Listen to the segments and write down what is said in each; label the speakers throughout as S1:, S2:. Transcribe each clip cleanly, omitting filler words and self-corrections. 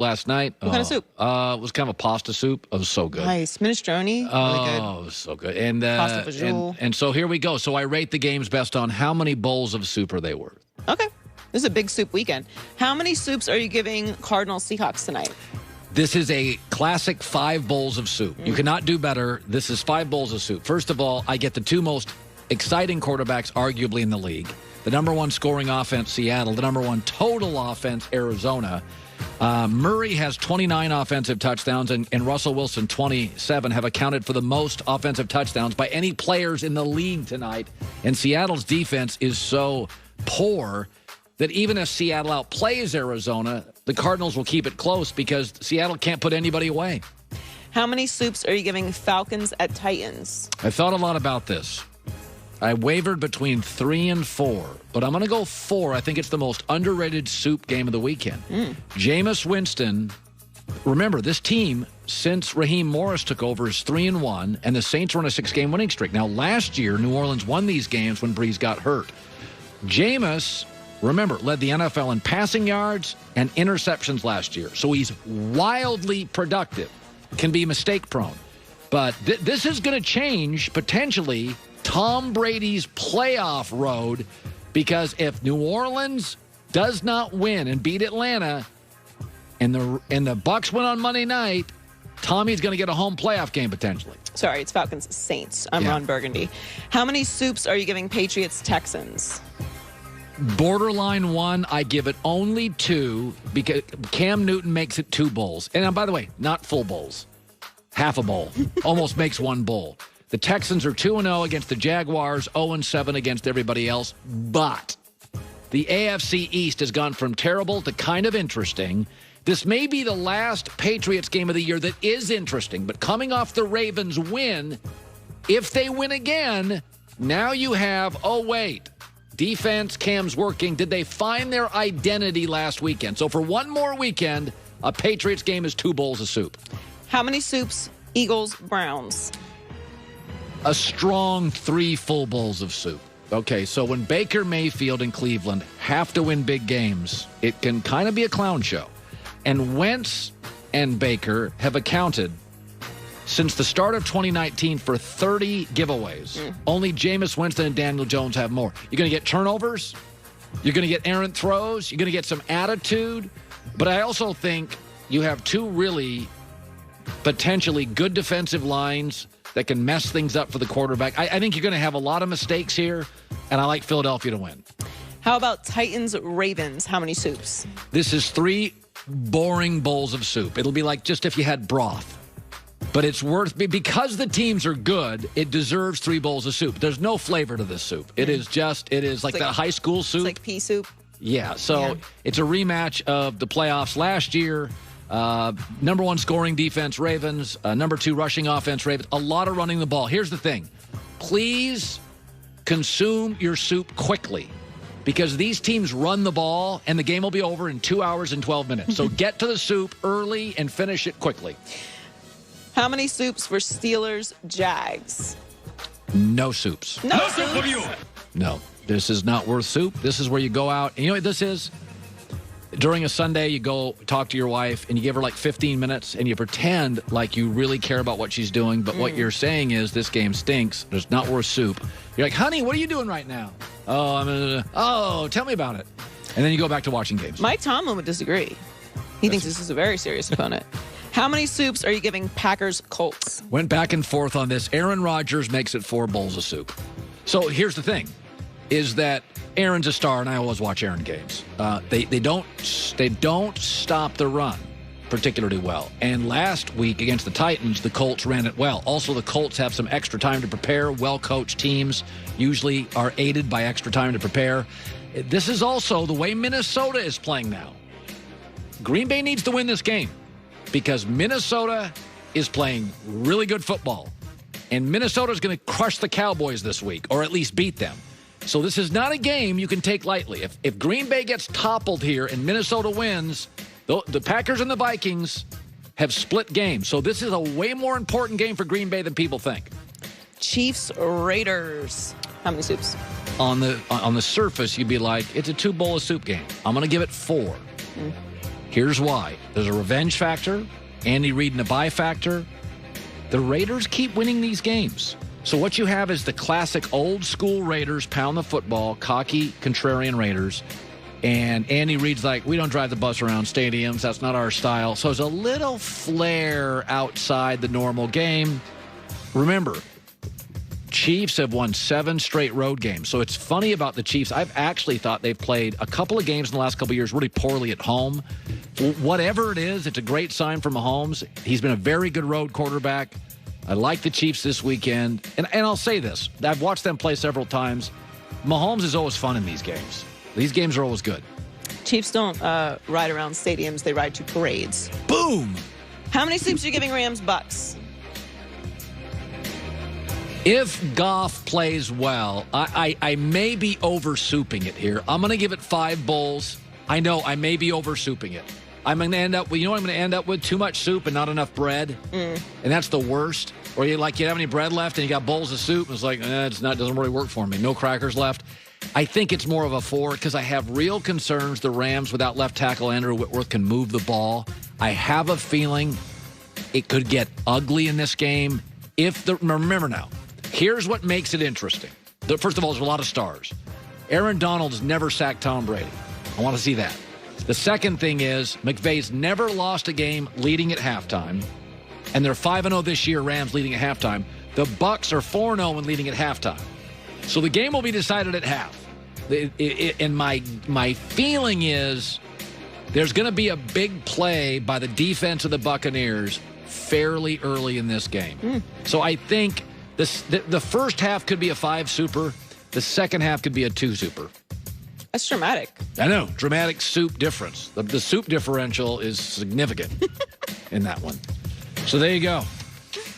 S1: last night.
S2: What kind of soup?
S1: It was kind of a pasta soup. It was so good.
S2: Nice. Minestrone.
S1: Oh,
S2: Really
S1: it was so good. And,
S2: Pasta fagioli.
S1: and so here we go. So I rate the games best on how many bowls of soup are they worth.
S2: Okay. This is a big soup weekend. How many soups are you giving Cardinals Seahawks tonight?
S1: This is a classic 5 bowls of soup. You cannot do better. This is 5 bowls of soup. First of all, I get the 2 most exciting quarterbacks arguably in the league. The number 1 scoring offense, Seattle. The number 1 total offense, Arizona. Murray has 29 offensive touchdowns, and Russell Wilson, 27, have accounted for the most offensive touchdowns by any players in the league tonight. And Seattle's defense is so poor that even if Seattle outplays Arizona, the Cardinals will keep it close because Seattle can't put anybody away.
S2: How many soups are you giving Falcons at Titans?
S1: I thought a lot about this. I wavered between 3 and 4, but I'm going to go 4. I think it's the most underrated soup game of the weekend. Jameis Winston, remember, this team, since Raheem Morris took over, is 3-1, and the Saints are on a 6-game winning streak. Now, last year, New Orleans won these games when Breeze got hurt. Jameis, remember, led the NFL in passing yards and interceptions last year. So he's wildly productive, can be mistake-prone. But this is going to change, potentially, Tom Brady's playoff road, because if New Orleans does not win and beat Atlanta and the Bucs win on Monday night, Tommy's going to get a home playoff game potentially.
S2: Sorry, it's Falcons Saints. I'm Ron Burgundy. How many soups are you giving Patriots Texans?
S1: Borderline 1, I give it only 2 because Cam Newton makes it 2 bowls. And by the way, not full bowls. Half a bowl. Almost makes 1 bowl. The Texans are 2-0 against the Jaguars, 0-7 against everybody else. But the AFC East has gone from terrible to kind of interesting. This may be the last Patriots game of the year that is interesting. But coming off the Ravens win, if they win again, now you have, oh, wait, defense, Cam's working. Did they find their identity last weekend? So for one more weekend, a Patriots game is 2 bowls of soup.
S2: How many soups, Eagles, Browns?
S1: A strong 3 full bowls of soup. Okay, so when Baker Mayfield and Cleveland have to win big games, it can kind of be a clown show. And Wentz and Baker have accounted since the start of 2019 for 30 giveaways. Only Jameis Winston and Daniel Jones have more. You're going to get turnovers. You're going to get errant throws. You're going to get some attitude. But I also think you have 2 really potentially good defensive lines that can mess things up for the quarterback. I think you're going to have a lot of mistakes here, and I like Philadelphia to win.
S2: How about Titans-Ravens? How many soups?
S1: This is 3 boring bowls of soup. It'll be like just if you had broth. But it's worth, because the teams are good, it deserves 3 bowls of soup. There's no flavor to this soup. It is like the high school soup.
S2: It's like pea soup.
S1: Yeah, so it's a rematch of the playoffs last year. Number 1 scoring defense, Ravens. Number 2 rushing offense, Ravens. A lot of running the ball. Here's the thing. Please consume your soup quickly because these teams run the ball and the game will be over in 2 hours and 12 minutes. So get to the soup early and finish it quickly.
S2: How many soups for Steelers, Jags?
S1: No soups.
S2: No soups?
S1: No. This is not worth soup. This is where you go out. And you know what this is? During a Sunday, you go talk to your wife, and you give her like 15 minutes, and you pretend like you really care about what she's doing, but what you're saying is, this game stinks. It's not worth soup. You're like, honey, what are you doing right now? Oh, tell me about it. And then you go back to watching games.
S2: Mike Tomlin would disagree. He thinks this is a very serious opponent. How many soups are you giving Packers-Colts?
S1: Went back and forth on this. Aaron Rodgers makes it 4 bowls of soup. So here's the thing, is that Aaron's a star, and I always watch Aaron games. They don't stop the run particularly well. And last week against the Titans, the Colts ran it well. Also, the Colts have some extra time to prepare. Well-coached teams usually are aided by extra time to prepare. This is also the way Minnesota is playing now. Green Bay needs to win this game because Minnesota is playing really good football. And Minnesota is going to crush the Cowboys this week, or at least beat them. So this is not a game you can take lightly. If Green Bay gets toppled here and Minnesota wins, the Packers and the Vikings have split games. So this is a way more important game for Green Bay than people think.
S2: Chiefs, Raiders. How many soups?
S1: On the surface, you'd be like, it's a 2 bowl of soup game. I'm going to give it 4. Here's why. There's a revenge factor, Andy Reid and a bye factor. The Raiders keep winning these games. So what you have is the classic old-school Raiders pound the football, cocky, contrarian Raiders. And Andy Reid's like, we don't drive the bus around stadiums. That's not our style. So there's a little flair outside the normal game. Remember, Chiefs have won 7 straight road games. So it's funny about the Chiefs. I've actually thought they've played a couple of games in the last couple of years really poorly at home. Whatever it is, it's a great sign for Mahomes. He's been a very good road quarterback. I like the Chiefs this weekend. And I'll say this. I've watched them play several times. Mahomes is always fun in these games. These games are always good.
S2: Chiefs don't ride around stadiums. They ride to parades.
S1: Boom!
S2: How many soups are you giving Rams Bucks?
S1: If Goff plays well, I may be over-souping it here. I'm going to give it 5 bowls. I know I may be over-souping it. I'm going to end up with, you know what I'm going to end up with? Too much soup and not enough bread. And that's the worst. Or you have any bread left and you got bowls of soup and it's like, doesn't really work for me. No crackers left. I think it's more of a 4 because I have real concerns the Rams without left tackle Andrew Whitworth can move the ball. I have a feeling it could get ugly in this game. Remember now, here's what makes it interesting. First of all, there's a lot of stars. Aaron Donald's never sacked Tom Brady. I want to see that. The second thing is McVay's never lost a game leading at halftime, and they're 5-0 this year, Rams leading at halftime. The Bucs are 4-0 and leading at halftime. So the game will be decided at half. And my feeling is there's going to be a big play by the defense of the Buccaneers fairly early in this game. So I think the first half could be a 5-super. The second half could be a 2-super.
S2: That's dramatic.
S1: I know. Dramatic soup difference. The soup differential is significant in that one. So there you go.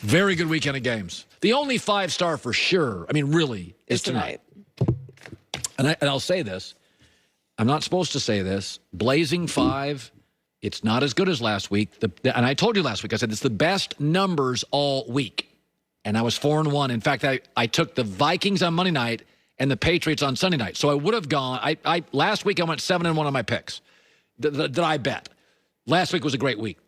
S1: Very good weekend of games. The only 5-star for sure, really, is tonight. And I'll say this. I'm not supposed to say this. Blazing 5, it's not as good as last week. And I told you last week, I said it's the best numbers all week. And I was 4-1. In fact, I took the Vikings on Monday night and the Patriots on Sunday night. So I would have gone. Last week I went 7-1 on my picks that I bet. Last week was a great week.